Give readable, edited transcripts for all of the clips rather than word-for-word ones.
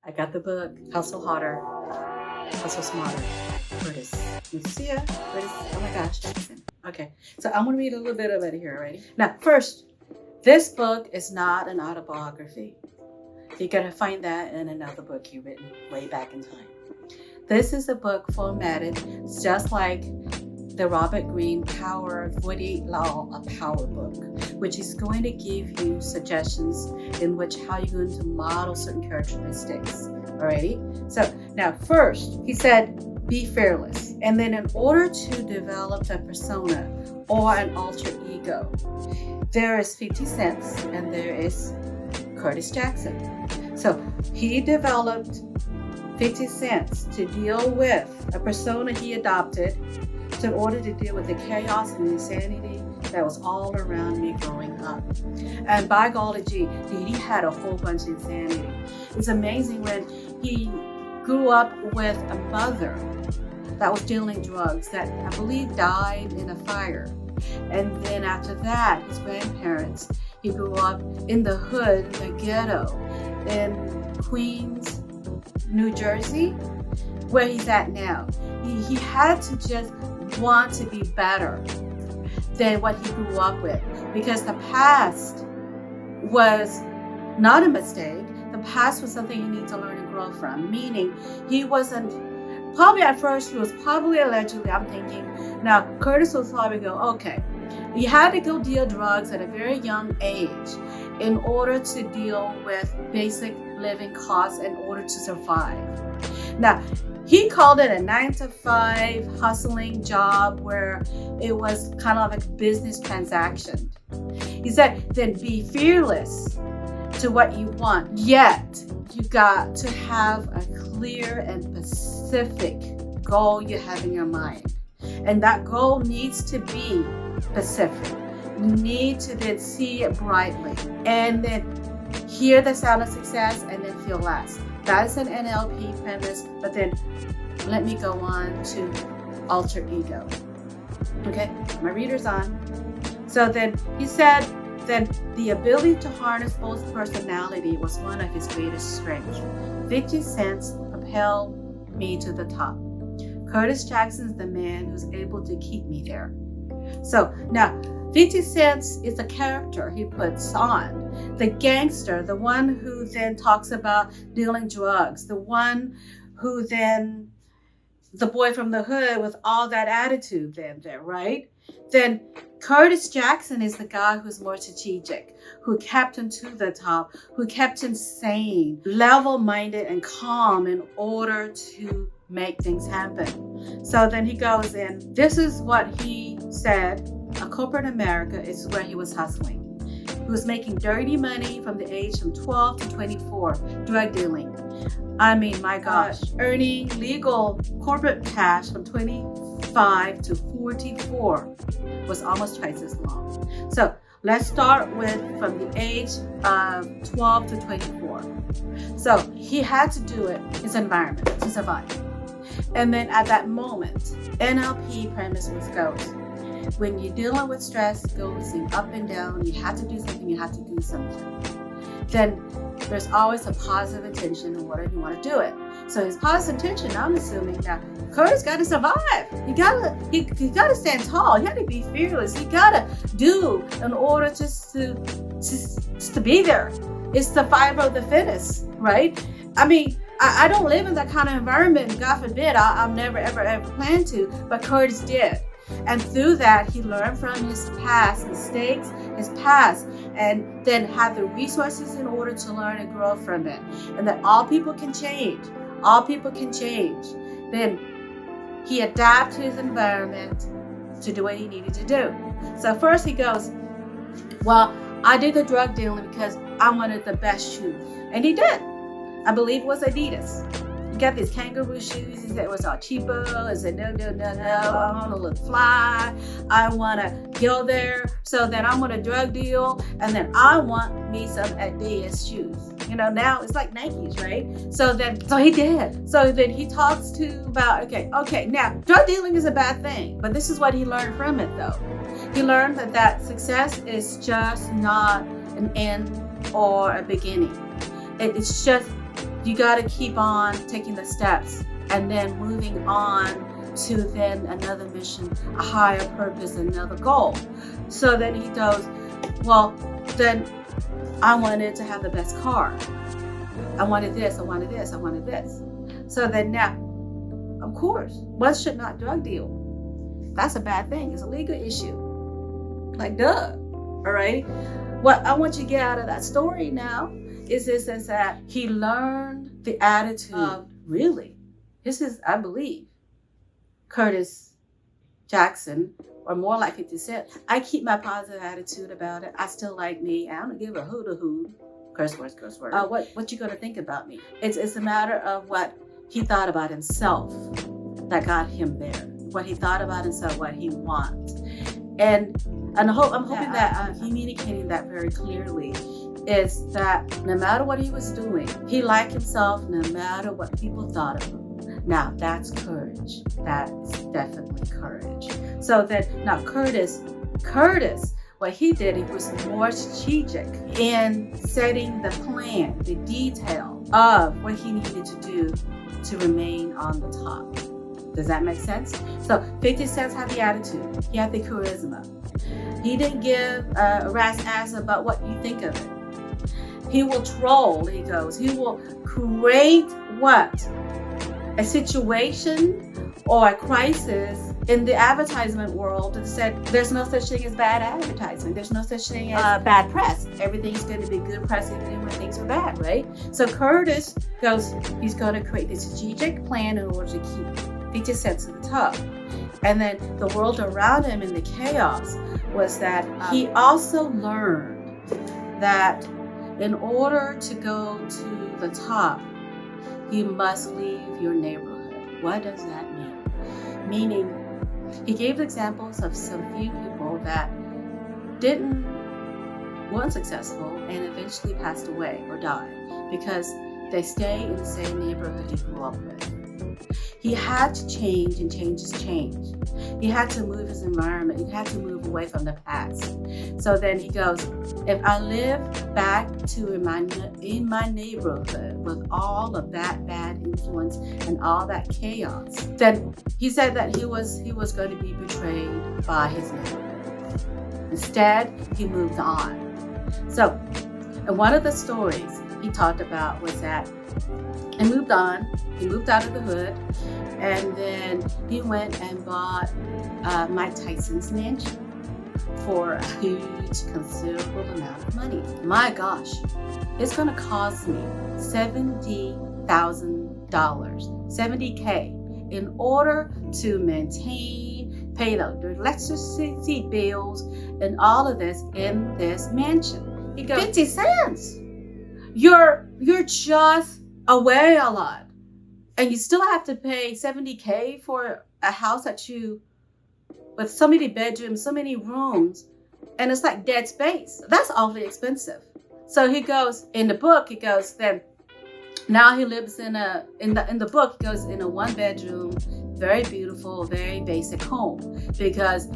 I got the book, Hustle Harder, Hustle Smarter. Curtis. Lucia. Curtis. Oh my gosh. Okay. So I'm going to read a little bit of it here already. Now, first, this book is not an autobiography. You're going to find that in another book you written way back in time. This is a book formatted just like the Robert Greene Power of 48 Law, a power book, which is going to give you suggestions in which how you're going to model certain characteristics. Alrighty? So now first, he said, be fearless. And then in order to develop a persona or an alter ego, there is 50 Cent and there is Curtis Jackson. So he developed 50 Cent to deal with a persona he adopted in order to deal with the chaos and insanity that was all around me growing up. And by golly gee, he had a whole bunch of insanity. It's amazing when he grew up with a mother that was dealing drugs that I believe died in a fire. And then after that, his grandparents, he grew up in the hood, in the ghetto, in Queens, New Jersey, where he's at now. He had to just want to be better than what he grew up with, because the past was not a mistake. The past was something you need to learn and grow from, meaning he wasn't, probably at first he was probably allegedly, I'm thinking, now Curtis will probably go, okay, he had to go deal drugs at a very young age in order to deal with basic living costs in order to survive. Now, he called it a 9-to-5 hustling job where it was kind of like a business transaction. He said, then be fearless to what you want. Yet, you got to have a clear and specific goal you have in your mind. And that goal needs to be specific. You need to then see it brightly and then hear the sound of success and then feel less. That is an NLP premise, but then let me go on to alter ego. Okay, my reader's on. So then he said, then the ability to harness both personality was one of his greatest strengths. 50 Cent propelled me to the top. Curtis Jackson's the man who's able to keep me there. So now, 50 Cent is a character he puts on. The gangster, the one who then talks about dealing drugs, the one who then, the boy from the hood with all that attitude there, right? Then Curtis Jackson is the guy who's more strategic, who kept him to the top, who kept him sane, level-minded and calm in order to make things happen. So then he goes in, this is what he said, a corporate America is where he was hustling. He was making dirty money from the age from 12 to 24, drug dealing. I mean, my gosh, earning legal corporate cash from 25 to 44 was almost twice as long. So let's start with from the age of 12 to 24. So he had to do it in his environment to survive. And then at that moment, NLP premise goes, when you're dealing with stress, goes up and down, you have to do something, you have to do something. Then there's always a positive intention in order you want to do it. So his positive intention, I'm assuming that Curtis got to survive. He gotta stand tall. He got to be fearless. He got to do in order just to be there. It's the survival of the fittest, right? I mean, I don't live in that kind of environment. God forbid, I'll never, ever plan to, but Curtis did. And through that, he learned from his past mistakes, his past, and then had the resources in order to learn and grow from it. And that all people can change. All people can change. Then he adapted his environment to do what he needed to do. So first he goes, well, I did the drug dealing because I wanted the best shoes. And he did. I believe it was Adidas. He got these kangaroo shoes. He said it was all cheapo. He said, no. I want to look fly. I want to go there. So then I'm going to drug deal. And then I want me some Adidas shoes. You know, now it's like Nikes, right? So he did. So then he talks to about, okay, now drug dealing is a bad thing. But this is what he learned from it though. He learned that success is just not an end or a beginning. It's just, you got to keep on taking the steps and then moving on to then another mission, a higher purpose, another goal. So then he goes, well, then I wanted to have the best car. I wanted this, I wanted this, I wanted this. So then now, of course, one should not drug deal. That's a bad thing. It's a legal issue. Like, duh. All right. What I want you to get out of that story now is that he learned the attitude of, really, this is, I believe, Curtis Jackson, or more like 50 Cent. I keep my positive attitude about it. I still like me. I don't give a hoot. Curse words. What you gonna think about me? It's a matter of what he thought about himself that got him there. What he thought about himself, what he wants. And I'm hoping that I'm communicating that very clearly, is that no matter what he was doing, he liked himself no matter what people thought of him. Now, that's courage. That is definitely courage. So that now Curtis, what he did, he was more strategic in setting the plan, the detail of what he needed to do to remain on the top. Does that make sense? So 50 Cent had the attitude. He had the charisma. He didn't give a rat's ass about what you think of it. He will troll, he goes. He will create what? A situation or a crisis in the advertisement world that said there's no such thing as bad advertising. There's no such thing as bad press. Everything's going to be good press even when things are bad, right? So Curtis goes, he's going to create this strategic plan in order to keep 50 Cent to the top. And then the world around him in the chaos was that he also learned that in order to go to the top, you must leave your neighborhood. What does that mean? Meaning, he gave examples of some few people that weren't successful and eventually passed away or died because they stay in the same neighborhood he grew up with. He had to change, and change is change. He had to move his environment. He had to move away from the past. So then he goes, if I live back to in my neighborhood with all of that bad influence and all that chaos, then he said that he was going to be betrayed by his neighborhood. Instead, he moved on. So, and one of the stories he talked about was that he moved on. He moved out of the hood, and then he went and bought Mike Tyson's mansion for a huge, considerable amount of money. My gosh, it's going to cost me $70,000, $70K, in order to maintain, pay the electricity bills, and all of this in this mansion. He goes, 50 cents. You're just away a lot. And you still have to pay $70K for a house with so many bedrooms, so many rooms, and it's like dead space. That's awfully expensive. So he goes, in the book, he goes, then now he lives in the book, he goes in a 1-bedroom, very beautiful, very basic home, because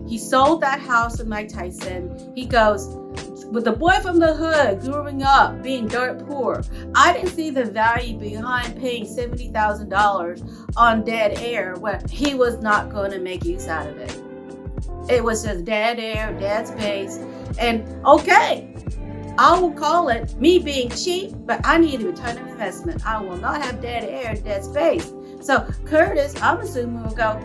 he sold that house with Mike Tyson. He goes, with the boy from the hood growing up being dirt poor, I didn't see the value behind paying $70,000 on dead air where he was not going to make use out of it. It was just dead air, dead space. And okay, I will call it me being cheap, but I need a return on investment. I will not have dead air, dead space. So Curtis, I'm assuming, will go,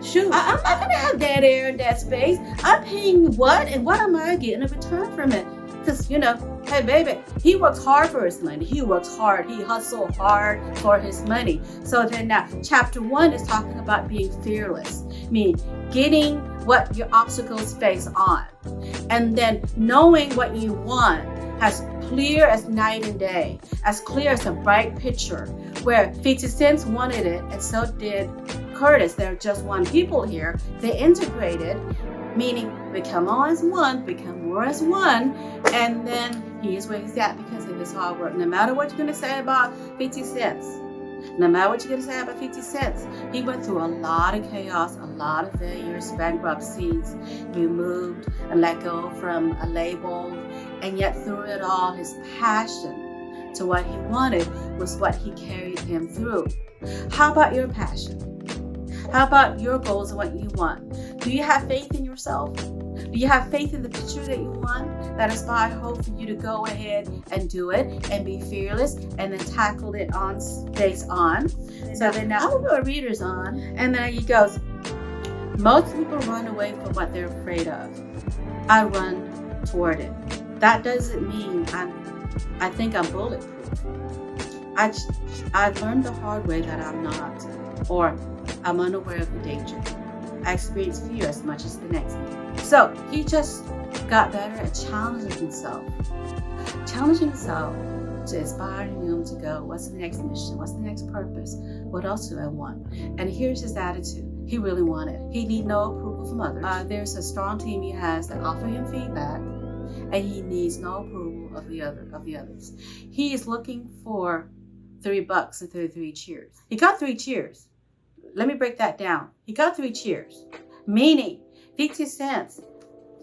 shoot, I'm not going to have dead air and dead space. I'm paying what? And what am I getting in return from it? Because, hey, baby, he works hard for his money. He works hard. He hustles hard for his money. So then now, chapter 1 is talking about being fearless. Meaning getting what your obstacles face on. And then knowing what you want as clear as night and day, as clear as a bright picture, where 50 Cent wanted it, and so did Curtis. They're just one people here. They integrated, meaning become all as one, become more as one, and then here's where he's at because of his hard work. No matter what you're going to say about 50 Cent, no matter what you're going to say about 50 Cent, he went through a lot of chaos, a lot of failures, bankruptcies, removed and let go from a label, and yet through it all, his passion to what he wanted was what he carried him through. How about your passion? How about your goals and what you want? Do you have faith in yourself? Do you have faith in the picture that you want? That inspire hope for you to go ahead and do it and be fearless and then tackle it on face on. So then now I'll put readers on, and then he goes, most people run away from what they're afraid of. I run toward it. That doesn't mean I think I'm bulletproof. I've learned the hard way that I'm not, or I'm unaware of the danger. I experience fear as much as the next man. So he just got better at challenging himself to inspire him to go, what's the next mission? What's the next purpose? What else do I want? And here's his attitude. He really wanted. He need no approval from others. There's a strong team he has that offer him feedback, and he needs no approval of the others. He is looking for $3 and 33 cheers. He got 3 cheers. Let me break that down. He got 3 cheers, meaning 50 Cent,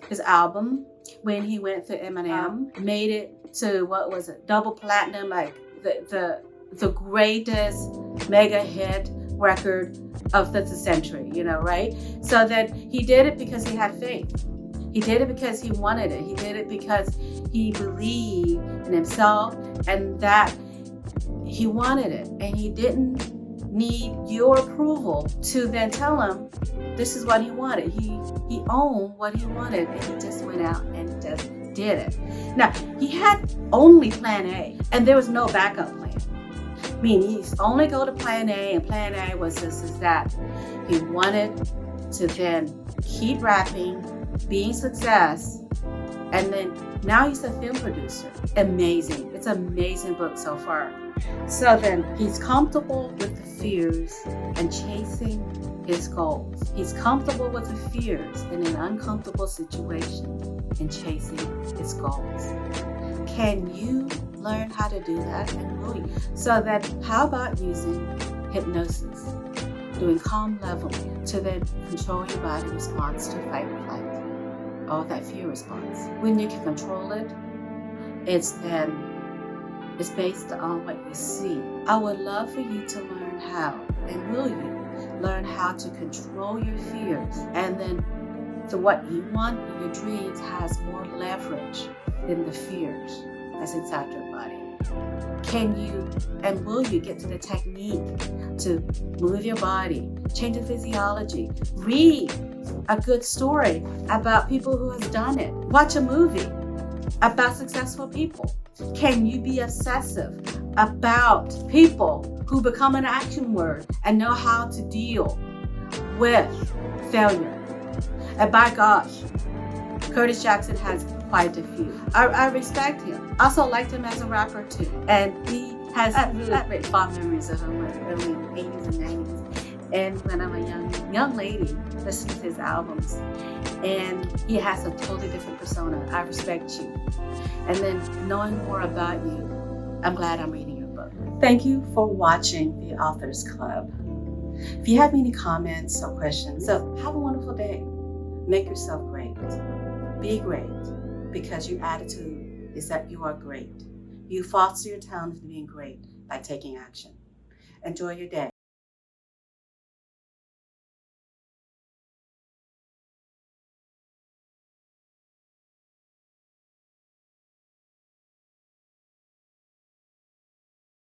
his album, when he went to Eminem, made it to, what was it, double platinum, like the greatest mega hit record of the century, right? So that he did it because he had faith. He did it because he wanted it. He did it because he believed in himself and that he wanted it. And he didn't need your approval to then tell him this is what he wanted. He owned what he wanted, and he just went out and just did it. Now, he had only plan A, and there was no backup plan. I mean, he only go to plan A, and plan A was this, is that. He wanted to then keep rapping, being success, and then now he's a film producer. Amazing. It's an amazing book so far. So then he's comfortable with the fears and chasing his goals. He's comfortable with the fears in an uncomfortable situation and chasing his goals. Can you learn how to do that? And will you? So then how about using hypnosis, doing calm leveling to then control your body response to fight or flight, or that fear response. When you can control it, it's based on what you see. I would love for you to learn how, and will you learn how to control your fears, and then what you want in your dreams has more leverage than the fears that's inside your body. Can you and will you get to the technique to move your body, change the physiology, read a good story about people who have done it, watch a movie about successful people? Can you be obsessive about people who become an action word and know how to deal with failure? And by gosh, Curtis Jackson has quite a few. I respect him. I also liked him as a rapper too. And he has really great fond memories of him in the early 80s and 90s. And when I'm a young lady, listening to his albums, and he has a totally different persona. I respect you. And then knowing more about you, I'm glad I'm reading your book. Thank you for watching the Authors Club. If you have any comments or questions, so have a wonderful day. Make yourself great. Be great, because your attitude is that you are great. You foster your talent into being great by taking action. Enjoy your day.